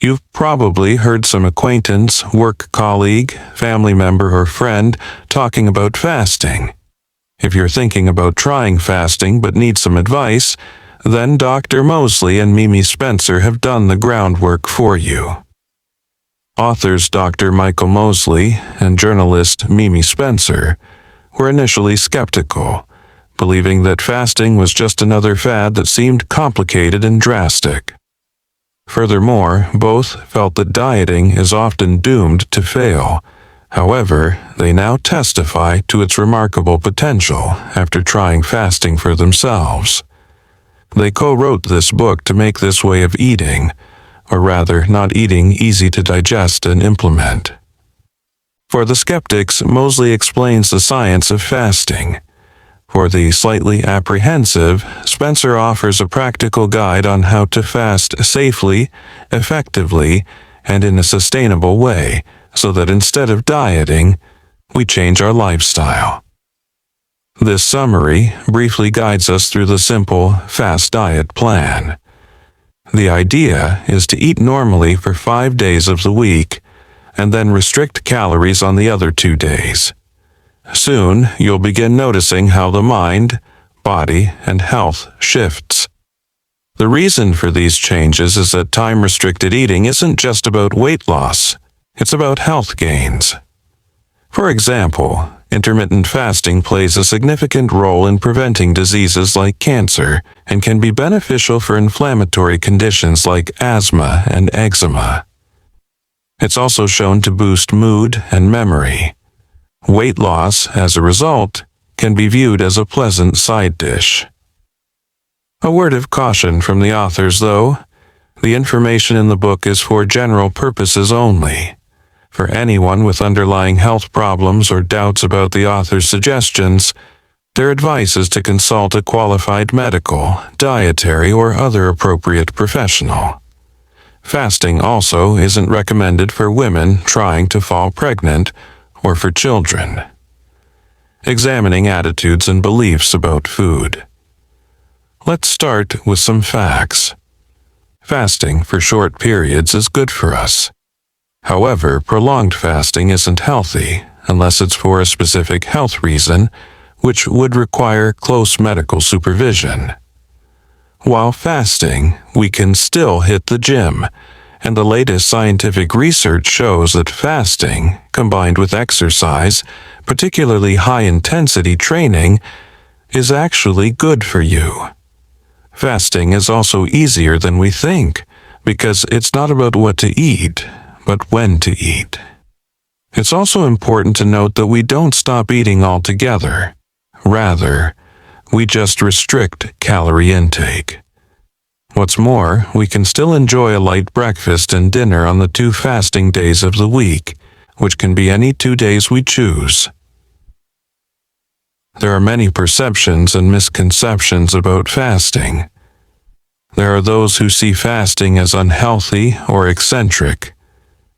You've probably heard some acquaintance, work colleague, family member, or friend talking about fasting. If you're thinking about trying fasting but need some advice, then Dr. Mosley and Mimi Spencer have done the groundwork for you. Authors Dr. Michael Mosley and journalist Mimi Spencer were initially skeptical, believing that fasting was just another fad that seemed complicated and drastic. Furthermore, both felt that dieting is often doomed to fail. However, they now testify to its remarkable potential after trying fasting for themselves. They co-wrote this book to make this way of eating, or rather not eating, easy to digest and implement. For the skeptics, Mosley explains the science of fasting. For the slightly apprehensive, Spencer offers a practical guide on how to fast safely, effectively, and in a sustainable way, so that instead of dieting, we change our lifestyle. This summary briefly guides us through the simple fast diet plan. The idea is to eat normally for 5 days of the week, and then restrict calories on the other 2 days. Soon, you'll begin noticing how the mind, body, and health shifts. The reason for these changes is that time-restricted eating isn't just about weight loss, it's about health gains. For example, intermittent fasting plays a significant role in preventing diseases like cancer and can be beneficial for inflammatory conditions like asthma and eczema. It's also shown to boost mood and memory. Weight loss, as a result, can be viewed as a pleasant side dish. A word of caution from the authors, though. The information in the book is for general purposes only. For anyone with underlying health problems or doubts about the author's suggestions, their advice is to consult a qualified medical, dietary, or other appropriate professional. Fasting also isn't recommended for women trying to fall pregnant or for children. Examining attitudes and beliefs about food. Let's start with some facts. Fasting for short periods is good for us. However, prolonged fasting isn't healthy unless it's for a specific health reason, which would require close medical supervision. While fasting, we can still hit the gym, and the latest scientific research shows that fasting, combined with exercise, particularly high-intensity training, is actually good for you. Fasting is also easier than we think, because it's not about what to eat, but when to eat. It's also important to note that we don't stop eating altogether. Rather, we just restrict calorie intake. What's more, we can still enjoy a light breakfast and dinner on the 2 fasting days of the week, which can be any 2 days we choose. There are many perceptions and misconceptions about fasting. There are those who see fasting as unhealthy or eccentric,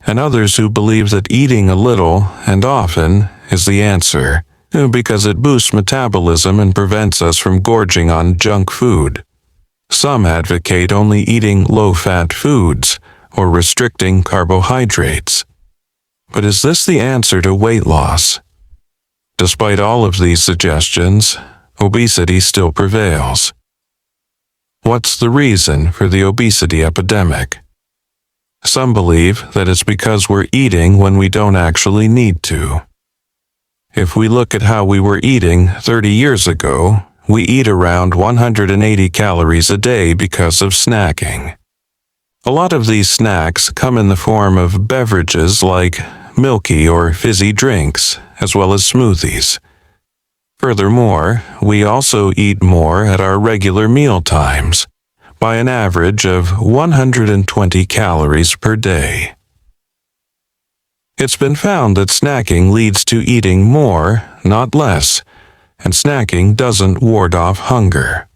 and others who believe that eating a little and often is the answer, because it boosts metabolism and prevents us from gorging on junk food. Some advocate only eating low-fat foods or restricting carbohydrates. But is this the answer to weight loss? Despite all of these suggestions, obesity still prevails. What's the reason for the obesity epidemic? Some believe that it's because we're eating when we don't actually need to. If we look at how we were eating 30 years ago, we eat around 180 calories a day because of snacking. A lot of these snacks come in the form of beverages like milky or fizzy drinks, as well as smoothies. Furthermore, we also eat more at our regular meal times, by an average of 120 calories per day. It's been found that snacking leads to eating more, not less, and snacking doesn't ward off hunger.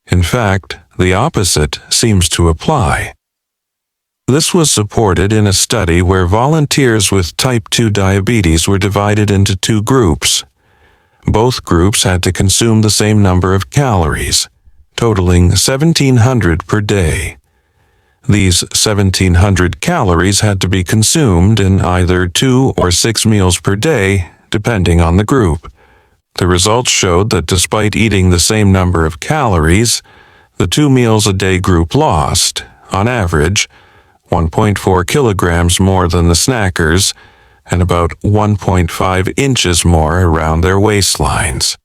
In fact, the opposite seems to apply. This was supported in a study where volunteers with type 2 diabetes were divided into 2 groups. Both groups had to consume the same number of calories, totaling 1,700 per day. These 1,700 calories had to be consumed in either 2 or 6 meals per day, depending on the group. The results showed that despite eating the same number of calories, the 2 meals a day group lost, on average, 1.4 kilograms more than the snackers and about 1.5 inches more around their waistlines.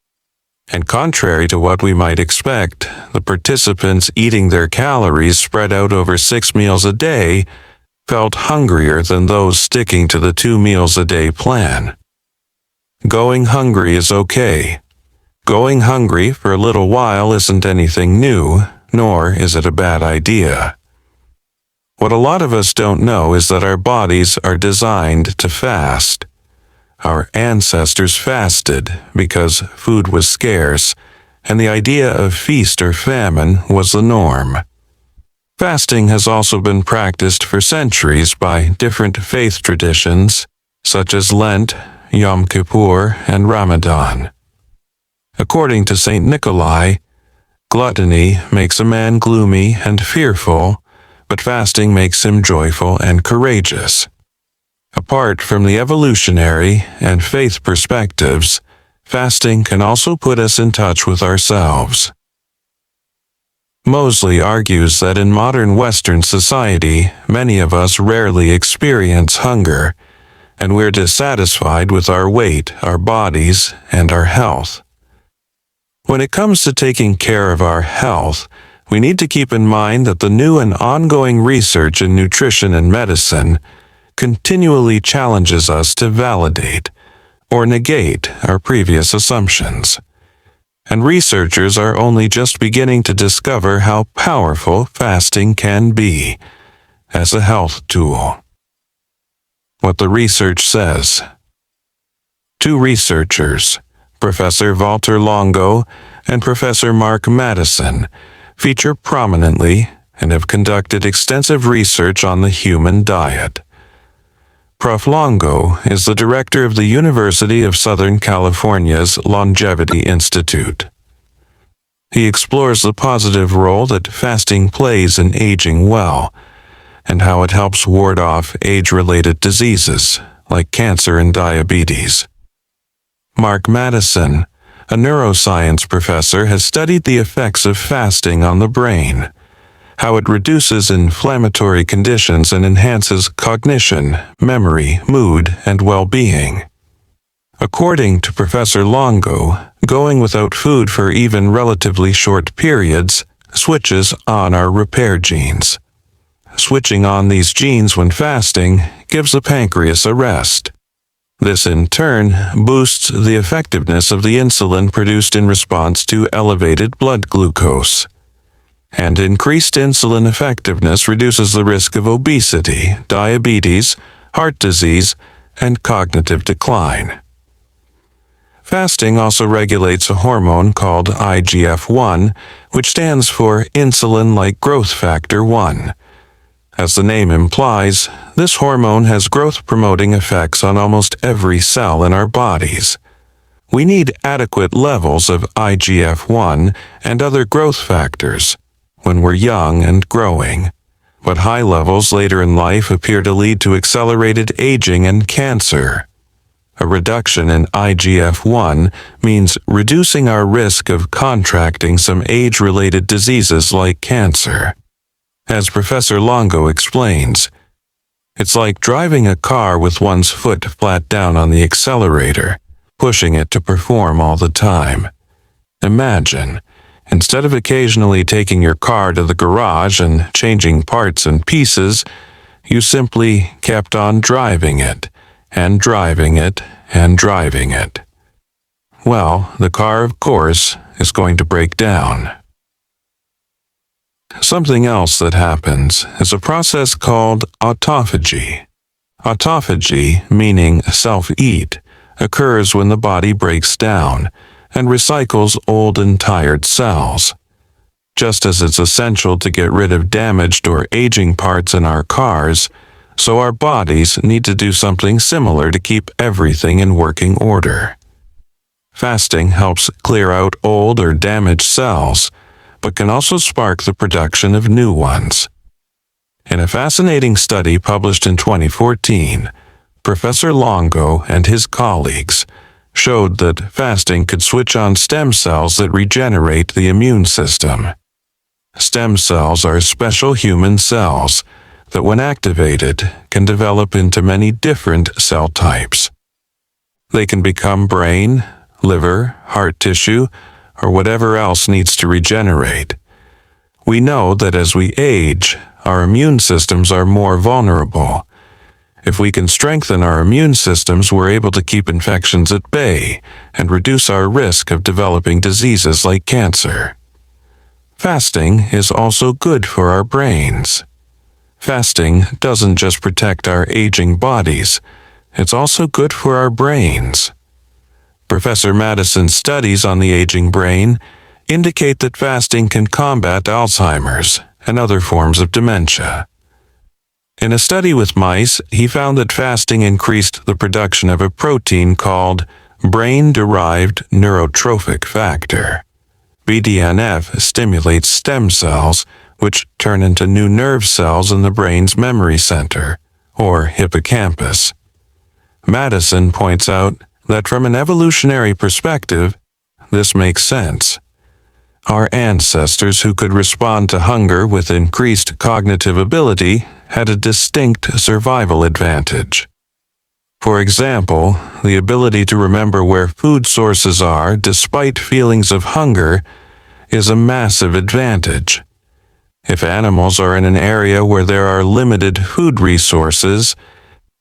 And contrary to what we might expect, the participants eating their calories spread out over 6 meals a day felt hungrier than those sticking to the 2 meals a day plan. Going hungry is okay. Going hungry for a little while isn't anything new, nor is it a bad idea. What a lot of us don't know is that our bodies are designed to fast. Our ancestors fasted because food was scarce, and the idea of feast or famine was the norm. Fasting has also been practiced for centuries by different faith traditions, such as Lent, Yom Kippur, and Ramadan. According to St. Nikolai, gluttony makes a man gloomy and fearful, but fasting makes him joyful and courageous. Apart from the evolutionary and faith perspectives, fasting can also put us in touch with ourselves. Mosley argues that in modern Western society, many of us rarely experience hunger, and we're dissatisfied with our weight, our bodies, and our health. When it comes to taking care of our health, we need to keep in mind that the new and ongoing research in nutrition and medicine continually challenges us to validate or negate our previous assumptions. And researchers are only just beginning to discover how powerful fasting can be as a health tool. What the research says. 2 researchers, Professor Walter Longo and Professor Mark Madison, feature prominently and have conducted extensive research on the human diet. Prof. Longo is the director of the University of Southern California's Longevity Institute. He explores the positive role that fasting plays in aging well, and how it helps ward off age-related diseases like cancer and diabetes. Mark Madison, a neuroscience professor, has studied the effects of fasting on the brain, how it reduces inflammatory conditions and enhances cognition, memory, mood, and well-being. According to Professor Longo, going without food for even relatively short periods switches on our repair genes. Switching on these genes when fasting gives the pancreas a rest. This in turn boosts the effectiveness of the insulin produced in response to elevated blood glucose. And increased insulin effectiveness reduces the risk of obesity, diabetes, heart disease, and cognitive decline. Fasting also regulates a hormone called IGF-1, which stands for insulin-like growth factor 1. As the name implies, this hormone has growth-promoting effects on almost every cell in our bodies. We need adequate levels of IGF-1 and other growth factors when we're young and growing, but high levels later in life appear to lead to accelerated aging and cancer. A reduction in IGF-1 means reducing our risk of contracting some age-related diseases like cancer. As Professor Longo explains, it's like driving a car with one's foot flat down on the accelerator, pushing it to perform all the time. Imagine, instead of occasionally taking your car to the garage and changing parts and pieces, you simply kept on driving it, and driving it, and driving it. Well, the car, of course, is going to break down. Something else that happens is a process called autophagy. Autophagy, meaning self-eat, occurs when the body breaks down and recycles old and tired cells. Just as it's essential to get rid of damaged or aging parts in our cars, so our bodies need to do something similar to keep everything in working order. Fasting helps clear out old or damaged cells, but can also spark the production of new ones. In a fascinating study published in 2014, Professor Longo and his colleagues showed that fasting could switch on stem cells that regenerate the immune system. Stem cells are special human cells that, when activated, can develop into many different cell types. They can become brain, liver, heart tissue, or whatever else needs to regenerate. We know that as we age, our immune systems are more vulnerable. If we can strengthen our immune systems, we're able to keep infections at bay and reduce our risk of developing diseases like cancer. Fasting is also good for our brains. Fasting doesn't just protect our aging bodies, it's also good for our brains. Professor Madison's studies on the aging brain indicate that fasting can combat Alzheimer's and other forms of dementia. In a study with mice, he found that fasting increased the production of a protein called brain-derived neurotrophic factor. BDNF stimulates stem cells, which turn into new nerve cells in the brain's memory center, or hippocampus. Madison points out that from an evolutionary perspective, this makes sense. Our ancestors who could respond to hunger with increased cognitive ability had a distinct survival advantage. For example, the ability to remember where food sources are despite feelings of hunger is a massive advantage. If animals are in an area where there are limited food resources,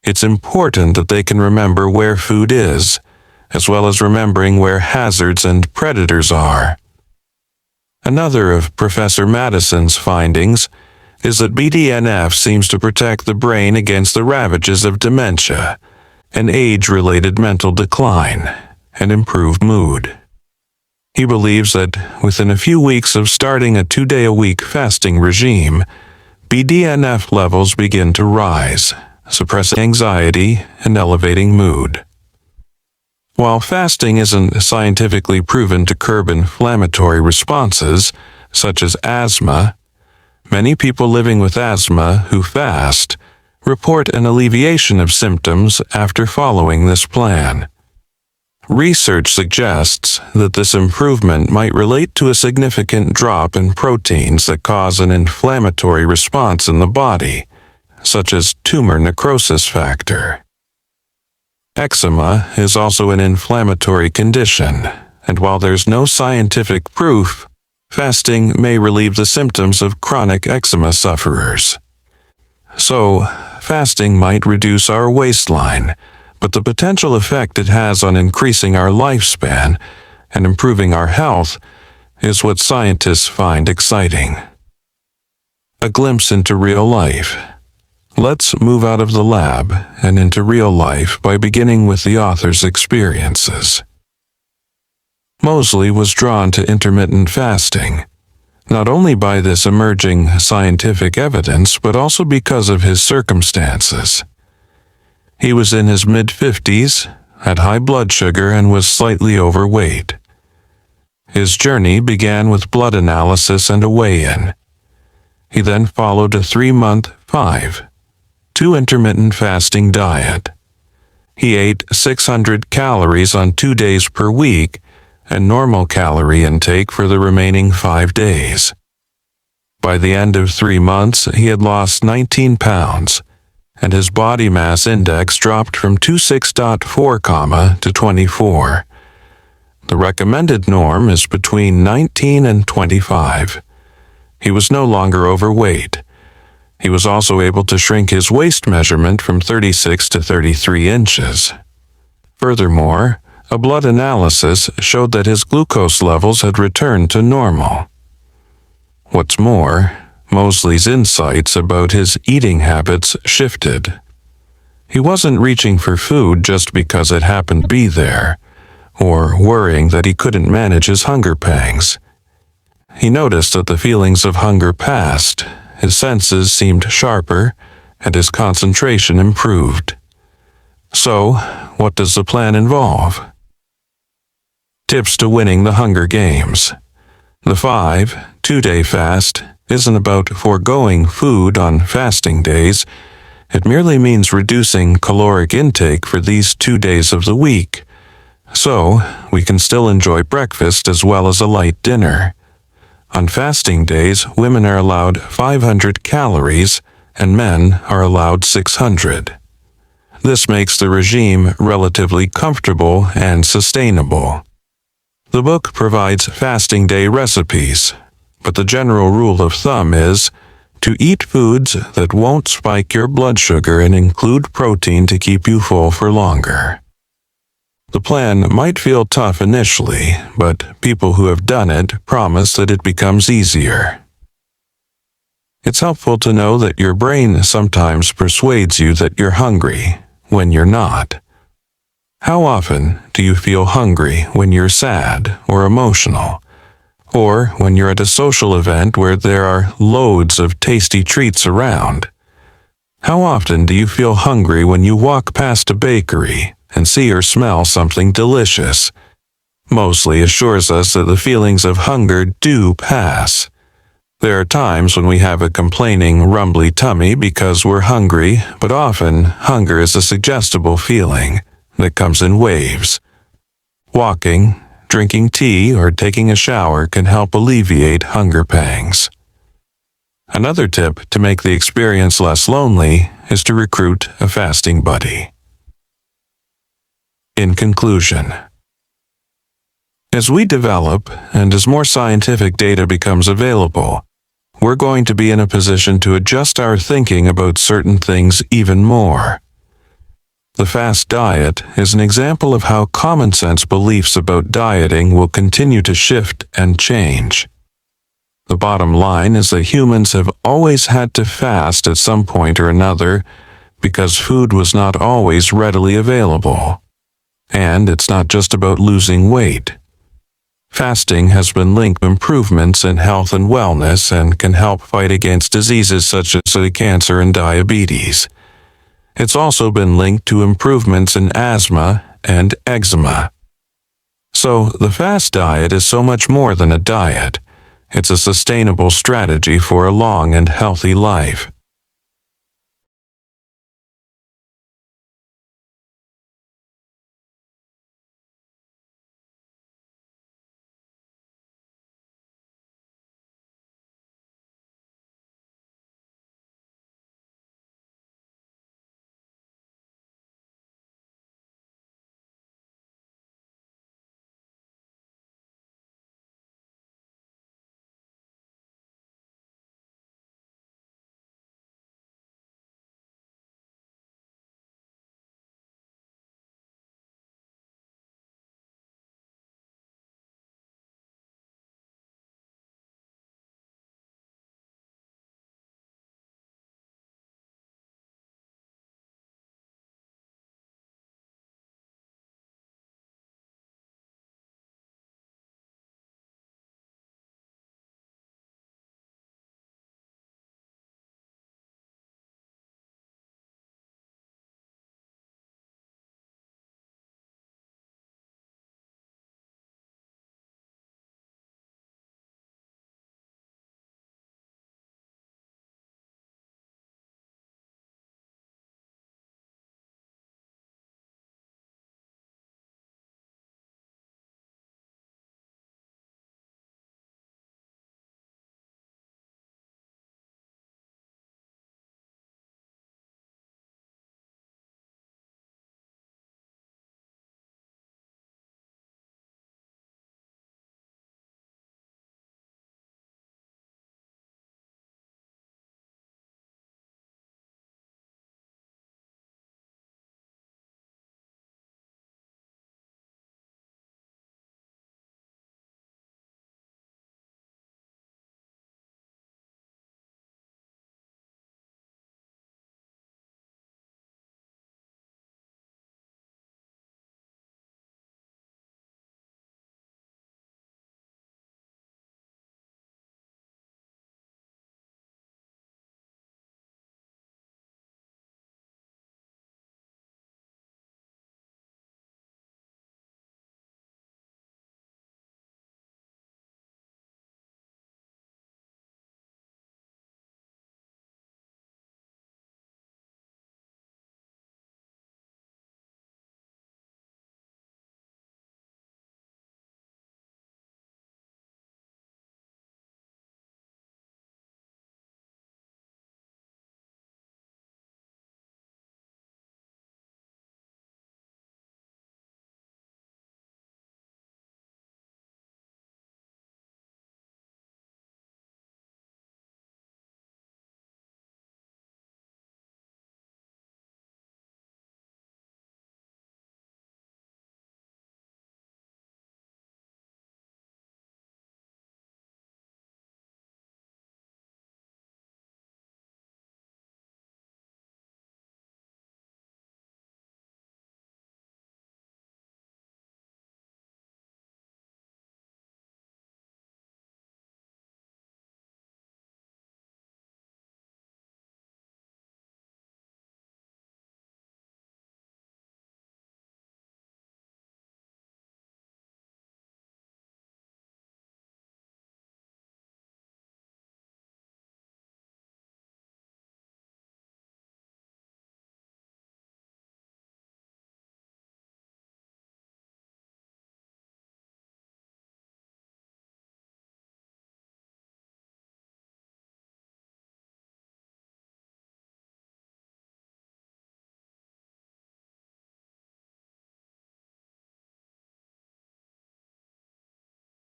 it's important that they can remember where food is, as well as remembering where hazards and predators are. Another of Professor Madison's findings is that BDNF seems to protect the brain against the ravages of dementia, and age-related mental decline, and improve mood. He believes that within a few weeks of starting a 2-day-a-week fasting regime, BDNF levels begin to rise, suppressing anxiety and elevating mood. While fasting isn't scientifically proven to curb inflammatory responses, such as asthma, many people living with asthma who fast report an alleviation of symptoms after following this plan. Research suggests that this improvement might relate to a significant drop in proteins that cause an inflammatory response in the body, such as tumor necrosis factor. Eczema is also an inflammatory condition, and while there's no scientific proof, fasting may relieve the symptoms of chronic eczema sufferers. So, fasting might reduce our waistline, but the potential effect it has on increasing our lifespan and improving our health is what scientists find exciting. A glimpse into real life. Let's move out of the lab and into real life by beginning with the author's experiences. Mosley was drawn to intermittent fasting, not only by this emerging scientific evidence, but also because of his circumstances. He was in his mid-50s, had high blood sugar, and was slightly overweight. His journey began with blood analysis and a weigh-in. He then followed a 3-month 5-2 intermittent fasting diet. He ate 600 calories on 2 days per week and normal calorie intake for the remaining 5 days. By the end of 3 months, he had lost 19 pounds, and his body mass index dropped from 26.4, to 24. The recommended norm is between 19 and 25. He was no longer overweight. He was also able to shrink his waist measurement from 36 to 33 inches. Furthermore, a blood analysis showed that his glucose levels had returned to normal. What's more, Mosley's insights about his eating habits shifted. He wasn't reaching for food just because it happened to be there, or worrying that he couldn't manage his hunger pangs. He noticed that the feelings of hunger passed, his senses seemed sharper, and his concentration improved. So, what does the plan involve? Tips to winning the Hunger Games. The 5-2-day fast isn't about foregoing food on fasting days. It merely means reducing caloric intake for these 2 days of the week. So, we can still enjoy breakfast as well as a light dinner. On fasting days, women are allowed 500 calories and men are allowed 600. This makes the regime relatively comfortable and sustainable. The book provides fasting day recipes, but the general rule of thumb is to eat foods that won't spike your blood sugar and include protein to keep you full for longer. The plan might feel tough initially, but people who have done it promise that it becomes easier. It's helpful to know that your brain sometimes persuades you that you're hungry when you're not. How often do you feel hungry when you're sad or emotional, or when you're at a social event where there are loads of tasty treats around? How often do you feel hungry when you walk past a bakery and see or smell something delicious? Mosley assures us that the feelings of hunger do pass. There are times when we have a complaining, rumbly tummy because we're hungry, but often hunger is a suggestible feeling that comes in waves. Walking, drinking tea, or taking a shower can help alleviate hunger pangs. Another tip to make the experience less lonely is to recruit a fasting buddy. In conclusion, as we develop and as more scientific data becomes available, we're going to be in a position to adjust our thinking about certain things even more. The fast diet is an example of how common sense beliefs about dieting will continue to shift and change. The bottom line is that humans have always had to fast at some point or another because food was not always readily available. And it's not just about losing weight. Fasting has been linked to improvements in health and wellness and can help fight against diseases such as cancer and diabetes. It's also been linked to improvements in asthma and eczema. So, the fast diet is so much more than a diet. It's a sustainable strategy for a long and healthy life.